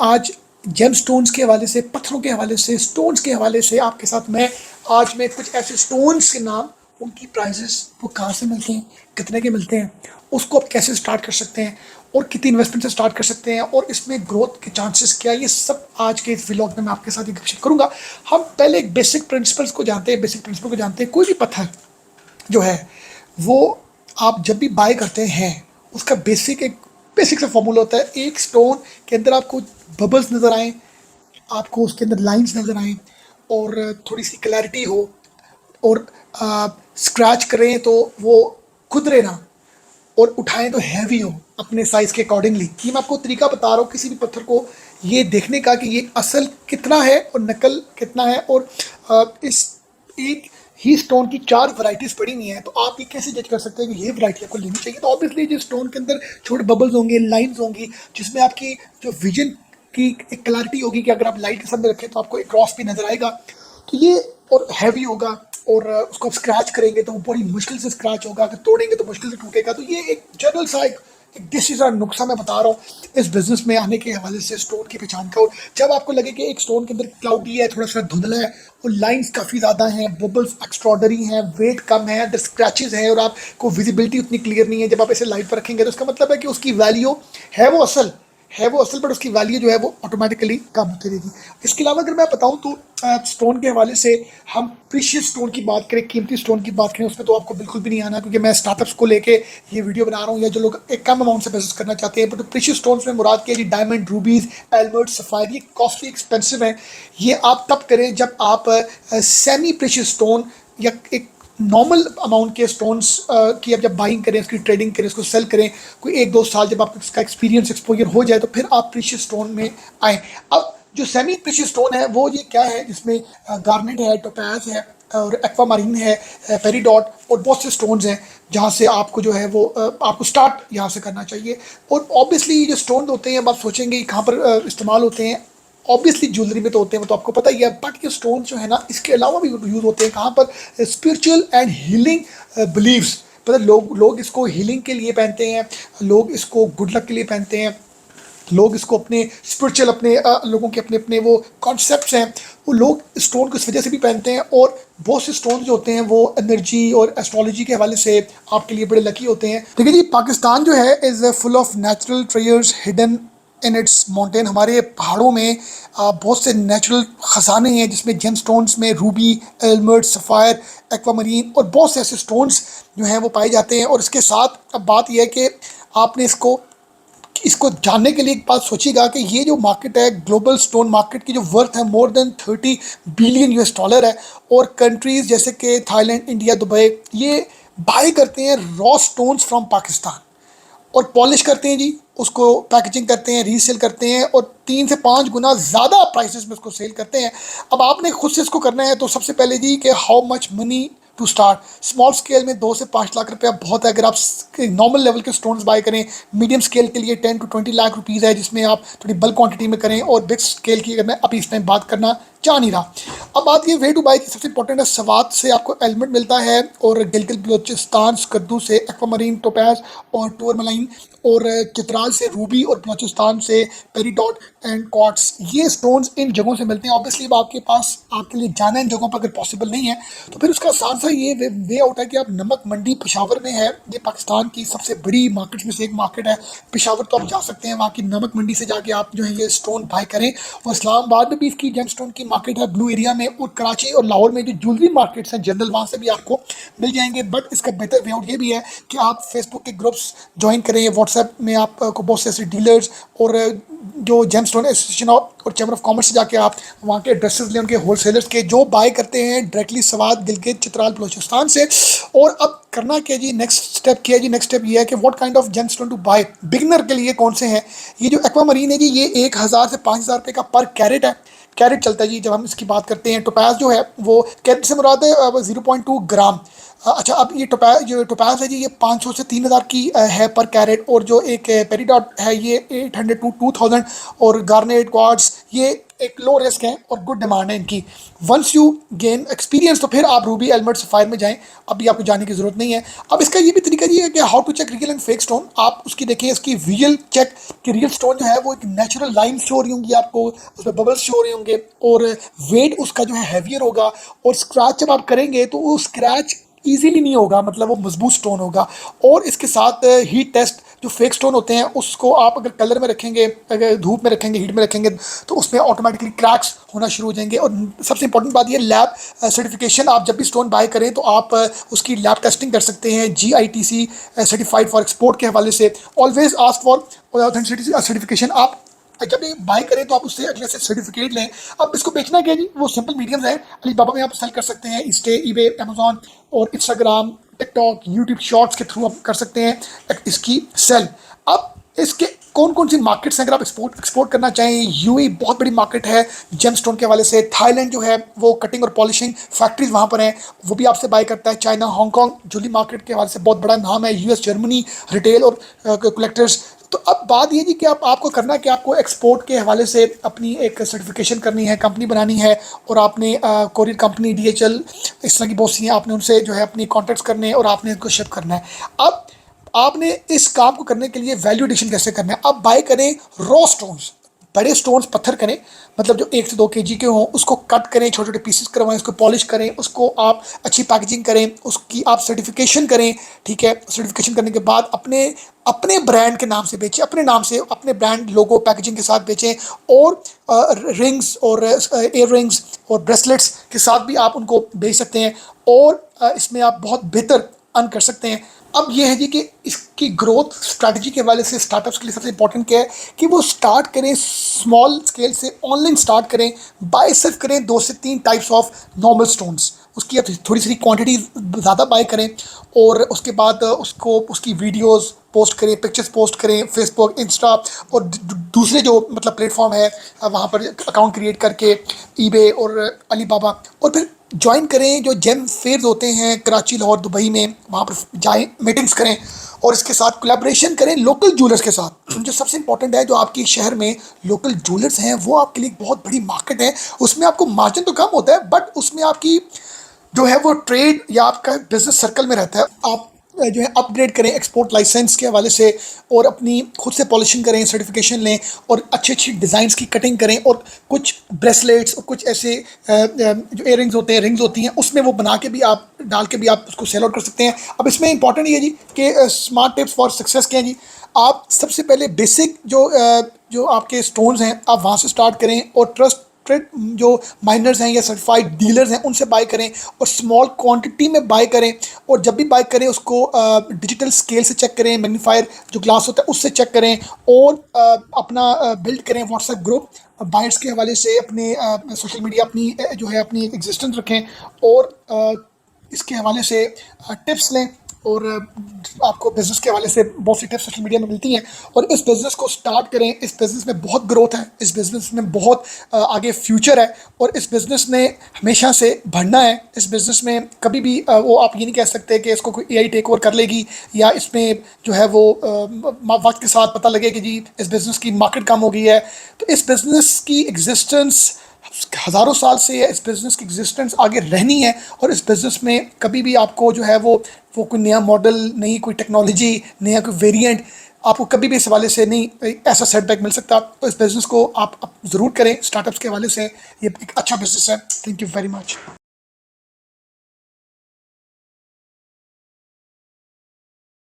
आज GeM stones के हवाले से, पत्थरों के हवाले से, स्टोन्स के हवाले से आपके साथ मैं कुछ ऐसे स्टोन्स के नाम, उनकी प्राइजेस, वो कहाँ से मिलते हैं, कितने के मिलते हैं, उसको आप कैसे स्टार्ट कर सकते हैं और कितनी इन्वेस्टमेंट से स्टार्ट कर सकते हैं और इसमें ग्रोथ के चांसेस क्या है, ये सब आज के इस व्लॉग में मैं आपके साथ शेयर करूंगा। हम पहले एक बेसिक प्रिंसिपल को जानते हैं। कोई भी पत्थर जो है वो आप जब भी बाय करते हैं, उसका बेसिक सा फॉर्मूला होता है। एक स्टोन के अंदर आपको बबल्स नज़र आए, आपको उसके अंदर लाइंस नज़र आए और थोड़ी सी क्लैरिटी हो और स्क्रैच करें तो वो खुदरे ना और उठाएं तो हैवी हो अपने साइज के अकॉर्डिंगली। ये मैं आपको तरीका बता रहा हूँ किसी भी पत्थर को ये देखने का कि ये असल कितना है और नकल कितना है। और इस एक ही स्टोन की 4 वैरायटीज पड़ी हुई हैं, तो आप ये कैसे जज कर सकते हैं कि ये वैरायटी आपको लेनी चाहिए। तो ऑब्वियसली जो स्टोन के अंदर छोटे बबल्स होंगे, लाइंस होंगी, जिसमें आपकी जो विजन की एक क्लैरिटी होगी कि अगर आप लाइट के सामने रखें तो आपको एक क्रॉस भी नजर आएगा। तो ये और हैवी होगा और उसको आप स्क्रैच करेंगे तो वो बड़ी मुश्किल से स्क्रैच होगा, अगर तोड़ेंगे तो मुश्किल से टूटेगा। तो ये एक जनरल सा एक डिसीजन नुक्सा मैं बता रहा हूँ इस बिजनेस में आने के हवाले से स्टोन की पहचान का। और जब आपको लगे कि एक स्टोन के अंदर क्लाउडी है, थोड़ा सा धुंधला है और लाइंस काफ़ी ज़्यादा हैं, बबल्स एक्स्ट्रॉर्डनरी हैं, वेट कम है, अंदर स्क्रैचेस हैं और आपको विजिबिलिटी उतनी क्लियर नहीं है, जब आप इसे लाइट पर रखेंगे तो इसका मतलब है कि उसकी वैल्यू है वो असल पर उसकी वैल्यू जो है वो ऑटोमेटिकली कम होती रहेगी। इसके अलावा अगर मैं बताऊं तो स्टोन के हवाले से हम प्रीशियस स्टोन की बात करें, कीमती स्टोन की बात करें, उसमें तो आपको बिल्कुल भी नहीं आना, क्योंकि मैं स्टार्टअप्स को लेके ये वीडियो बना रहा हूँ या जो लोग एक कम अमाउंट से बिजनेस करना चाहते हैं। बट प्रीशियस स्टोन्स में मुराद के डायमंड, रूबीज, एल्मर्ड, सफायर, ये कॉस्टली एक्सपेंसिव हैं। ये आप तब करें जब आप सेमी प्रीशियस स्टोन या एक नॉर्मल अमाउंट के स्टोन्स की आप जब बाइंग करें, उसकी ट्रेडिंग करें, उसको सेल करें, कोई 1-2 साल जब आपको इसका एक्सपीरियंस एक्सपोजर हो जाए तो फिर आप प्रीशियस स्टोन में आए। अब जो सेमी प्रीशियस स्टोन है वो ये क्या है, जिसमें गार्नेट है, टोपैज है और एक्वामारीन है, पेरीडॉट और बहुत से स्टोन्स हैं जहाँ से आपको जो है वो आपको स्टार्ट यहाँ से करना चाहिए। और ऑब्वियसली जो स्टोन होते हैं, अब आप सोचेंगे कहाँ पर इस्तेमाल होते हैं, ऑब्वियसली ज्वेलरी में तो होते हैं, वो तो आपको पता ही है। बट ये स्टोन जो है ना, इसके अलावा भी यूज़ होते हैं कहाँ पर, स्पिरिचुअल एंड हीलिंग बिलीव्स। मतलब लोग इसको हीलिंग के लिए पहनते हैं, लोग इसको गुड लक के लिए पहनते हैं, लोग इसको अपने स्पिरिचुअल अपने लोगों के अपने अपने वो कॉन्सेप्ट्स हैं, वो लोग स्टोन को इस वजह से भी पहनते हैं। और बहुत से स्टोन जो होते हैं वो एनर्जी और एस्ट्रोलॉजी के हवाले से आपके लिए बड़े लकी होते हैं। देखिए जी, पाकिस्तान जो है is full of natural treasures hidden in its mountain. हमारे पहाड़ों में बहुत से नेचुरल ख़जाने हैं, जिसमें जेम स्टोन्स में रूबी, एल्मर्ड, सफ़ायर, एक्वामरीन और बहुत से ऐसे स्टोन्स जो हैं वो पाए जाते हैं। और इसके साथ अब बात यह है कि आपने इसको जानने के लिए एक बात सोचिएगा कि ये जो मार्केट है, ग्लोबल स्टोन मार्केट की जो वर्थ है more than 30 billion US dollar है। और कंट्रीज़ जैसे कि थाईलैंड, इंडिया, दुबई, ये बाय करते हैं रॉ स्टोन्स फ्रॉम पाकिस्तान और पॉलिश करते हैं जी, उसको पैकेजिंग करते हैं, रीसेल करते हैं और 3 से 5 गुना ज़्यादा प्राइसेस में उसको सेल करते हैं। अब आपने खुद से इसको करना है तो सबसे पहले जी कि how much money to start. Small scale में 2 से 5 लाख रुपया बहुत है अगर आप नॉर्मल लेवल के स्टोन्स बाय करें। मीडियम स्केल के लिए 10 to 20 लाख रुपीज़ है, जिसमें आप थोड़ी बल्क क्वांटिटी में करें। और बिग स्केल की अगर मैं अभी इस टाइम बात करना चाह नहीं रहा। अब बात ये वे टू बाय की सबसे इंपॉर्टेंट है। सवात से आपको एलिमेंट मिलता है और गिलगित बलोचिस्तान स्कद्दू से एक्वामरीन, टोपैज और टूरमलाइन, और चित्राल से रूबी और बलोचिस्तान से पेरीडॉट एंड क्वार्ट्स। ये स्टोन्स इन जगहों से मिलते हैं। ऑब्वियसली अब आपके पास आपके लिए जाना इन जगहों पर अगर पॉसिबल नहीं है तो फिर उसका आसान सा ये वे आउट है कि आप नमक मंडी पेशावर में है, ये पाकिस्तान की सबसे बड़ी मार्केट में से एक मार्केट है पेशावर, तो आप जा सकते हैं वहाँ की नमक मंडी से जाके आप जो है ये स्टोन बाय करें। और इस्लामाबाद में भी इसकी जेम स्टोन की मार्केट है ब्लू एरिया में, और कराची और लाहौर में जो ज्वेलरी मार्केट्स हैं जनरल, वहाँ से भी आपको मिल जाएंगे। बट इसका बेहतर वे आउट ये भी है कि आप फेसबुक के ग्रुप्स ज्वाइन करें, व्हाट्सएप में आपको बहुत से ऐसे डीलर्स और जो जेम स्टोन एसोसिएशन और चैम्बर ऑफ कॉमर्स से जाके आप वहाँ के एड्रेसेस लें उनके होलसेलर्स के, जो बाय करते हैं डायरेक्टली सवात, गिलगित, चित्राल, बलोचिस्तान से। और अब करना क्या जी, नेक्स्ट स्टेप ये है कि what kind of gemstone to buy. Beginner के लिए कौन से हैं, ये जो एक्वामरीन है जी, ये 1000 से 5000 रुपये का पर कैरेट है। कैरेट चलता है जी जब हम इसकी बात करते हैं। टोपैज जो है वो कैरेट से मुराद है 0.2 ग्राम। अच्छा, अब ये टोपैज है जी, ये 500 से 3000 की है पर कैरेट। और जो एक पेरीडॉट है ये 800 to 2000। और गार्नेट, क्वार्ट्ज, ये एक लो रिस्क है और गुड डिमांड है इनकी। वंस यू गेन एक्सपीरियंस तो फिर आप रूबी, एलिमेंट, सफायर में जाएं, अभी आपको जाने की ज़रूरत नहीं है। अब इसका ये भी तरीका ये है कि how to check real and fake stone. आप उसकी देखें, इसकी रियल चेक कि रियल स्टोन जो है वो एक नेचुरल लाइन शो हो रही होंगी आपको, उसमें बबल्स शो हो रहे होंगे और वेट उसका जो है हैवियर होगा, और स्क्रैच जब आप करेंगे तो वो स्क्रैच इजीली नहीं होगा, मतलब वो मजबूत स्टोन होगा। और इसके साथ हीट टेस्ट, जो फेक स्टोन होते हैं उसको आप अगर कलर में रखेंगे, अगर धूप में रखेंगे, हीट में रखेंगे, तो उसमें ऑटोमेटिकली क्रैक्स होना शुरू हो जाएंगे। और सबसे इंपॉर्टेंट बात ये लैब सर्टिफिकेशन, आप जब भी स्टोन बाय करें तो आप उसकी लैब टेस्टिंग कर सकते हैं GITC सर्टिफाइड फॉर एक्सपोर्ट के हवाले से। Always ask for authenticity certification. आप जब ये बाय करें तो आप उससे अगले से सर्टिफिकेट लें। अब इसको बेचना क्या है जी, वो सिंपल मीडियम है, अलीबाबा में आप सेल कर सकते हैं, इंस्टे, ईबे, अमेजॉन और इंस्टाग्राम, टिकटॉक, यूट्यूब शॉर्ट्स के थ्रू आप कर सकते हैं इसकी सेल। अब इसके कौन कौन सी मार्केट्स हैं अगर आप एक्सपोर्ट करना चाहें? यूएई बहुत बड़ी मार्केट है जेम स्टोन के हवाले से। थाईलैंड जो है वो कटिंग और पॉलिशिंग फैक्ट्रीज वहाँ पर हैं, वो भी आपसे बाय करता है। चाइना, हांगकॉन्ग ज्वेलरी मार्केट के हवाले से बहुत बड़ा नाम है। US, जर्मनी रिटेल और कलेक्टर्स। तो अब बात ये जी कि आपको करना है कि आपको एक्सपोर्ट के हवाले से अपनी एक सर्टिफिकेशन करनी है, कंपनी बनानी है, और आपने कोरियर कंपनी, DHL, इस तरह की बहुत सी हैं, आपने उनसे जो है अपनी कॉन्टैक्ट्स करने हैं और आपने उनको शिप करना है। अब आपने इस काम को करने के लिए वैल्यू एडिशन कैसे करना है? अब बाय करें रॉ स्टोन्स, बड़े स्टोन्स पत्थर करें, मतलब जो 1 से 2 kg के हों, उसको कट करें, छोटे छोटे पीसेस करवाएं, उसको पॉलिश करें, उसको आप अच्छी पैकेजिंग करें, उसकी आप सर्टिफिकेशन करें। ठीक है, सर्टिफिकेशन करने के बाद अपने अपने ब्रांड के नाम से बेचें, अपने नाम से अपने ब्रांड लोगो पैकेजिंग के साथ बेचें। और रिंग्स और एयर रिंग्स और ब्रेसलेट्स के साथ भी आप उनको बेच सकते हैं, और इसमें आप बहुत बेहतर अर्न कर सकते हैं। अब ये है जी कि इसकी ग्रोथ स्ट्रैटेजी के हवाले से स्टार्टअप्स के लिए सबसे इंपॉर्टेंट क्या है कि वो स्टार्ट करें स्मॉल स्केल से, ऑनलाइन स्टार्ट करें, बाय सिर्फ करें 2 से 3 टाइप्स ऑफ नॉर्मल स्टोन्स, उसकी आप थोड़ी सी क्वांटिटी ज़्यादा बाय करें, और उसके बाद उसको उसकी वीडियोस पोस्ट करें, पिक्चर्स पोस्ट करें, फेसबुक, इंस्टा और दूसरे जो मतलब प्लेटफॉर्म है वहाँ पर अकाउंट क्रिएट करके, ईबे और अलीबाबा। और फिर ज्वाइन करें जो जेम फेयर्स होते हैं कराची, लाहौर, दुबई में, वहाँ पर जाएं, मीटिंग्स करें, और इसके साथ कोलैबोरेशन करें लोकल ज्वेलर्स के साथ। जो सबसे इंपॉर्टेंट है, जो आपकी शहर में लोकल ज्वेलर्स हैं वो आपके लिए बहुत बड़ी मार्केट है। उसमें आपको मार्जिन तो कम होता है, बट उसमें आपकी जो है वो ट्रेड या आपका बिजनेस सर्कल में रहता है। आप जो है अपग्रेड करें एक्सपोर्ट लाइसेंस के हवाले से, और अपनी खुद से पॉलिशिंग करें, सर्टिफिकेशन लें, और अच्छी अच्छी डिज़ाइंस की कटिंग करें, और कुछ ब्रेसलेट्स और कुछ ऐसे जो इयर रिंग्स होते हैं, रिंग्स होती हैं, उसमें वो बना के भी आप डाल के भी आप उसको सेल आउट कर सकते हैं। अब इसमें इंपॉर्टेंट ये जी कि स्मार्ट टिप्स फॉर सक्सेस क्या है जी। आप सबसे पहले बेसिक जो आपके स्टोन्स हैं आप वहाँ से स्टार्ट करें, और ट्रस्ट जो माइनर्स हैं या सर्टिफाइड डीलर्स हैं उनसे बाय करें, और स्मॉल क्वांटिटी में बाय करें। और जब भी बाय करें उसको डिजिटल स्केल से चेक करें, मैग्नीफायर जो ग्लास होता है उससे चेक करें, और अपना बिल्ड करें व्हाट्सएप ग्रुप बायर्स के हवाले से, अपने सोशल मीडिया अपनी जो है अपनी एग्जिस्टेंस रखें, और इसके हवाले से टिप्स लें। और आपको बिज़नेस के हवाले से बहुत सी टिप्स सोशल मीडिया में मिलती हैं, और इस बिज़नेस को स्टार्ट करें। इस बिज़नेस में बहुत ग्रोथ है, इस बिज़नेस में बहुत आगे फ्यूचर है, और इस बिज़नेस ने हमेशा से बढ़ना है। इस बिज़नेस में कभी भी वो आप ये नहीं कह सकते कि इसको कोई AI टेक ओवर कर लेगी, या इसमें जो है वो वक्त के साथ पता लगे कि जी इस बिज़नेस की मार्केट कम हो गई है। तो इस बिज़नेस की एग्जिस्टेंस हज़ारों साल से है, इस बिज़नेस की एग्जिस्टेंस आगे रहनी है, और इस बिज़नेस में कभी भी आपको जो है वो कोई नया मॉडल, नई कोई टेक्नोलॉजी, नया कोई वेरिएंट आपको कभी भी इस हवाले से नहीं ऐसा सेटबैक मिल सकता। तो इस बिज़नेस को आप ज़रूर करें स्टार्टअप्स के हवाले से, ये एक अच्छा बिज़नेस है। Thank you very much.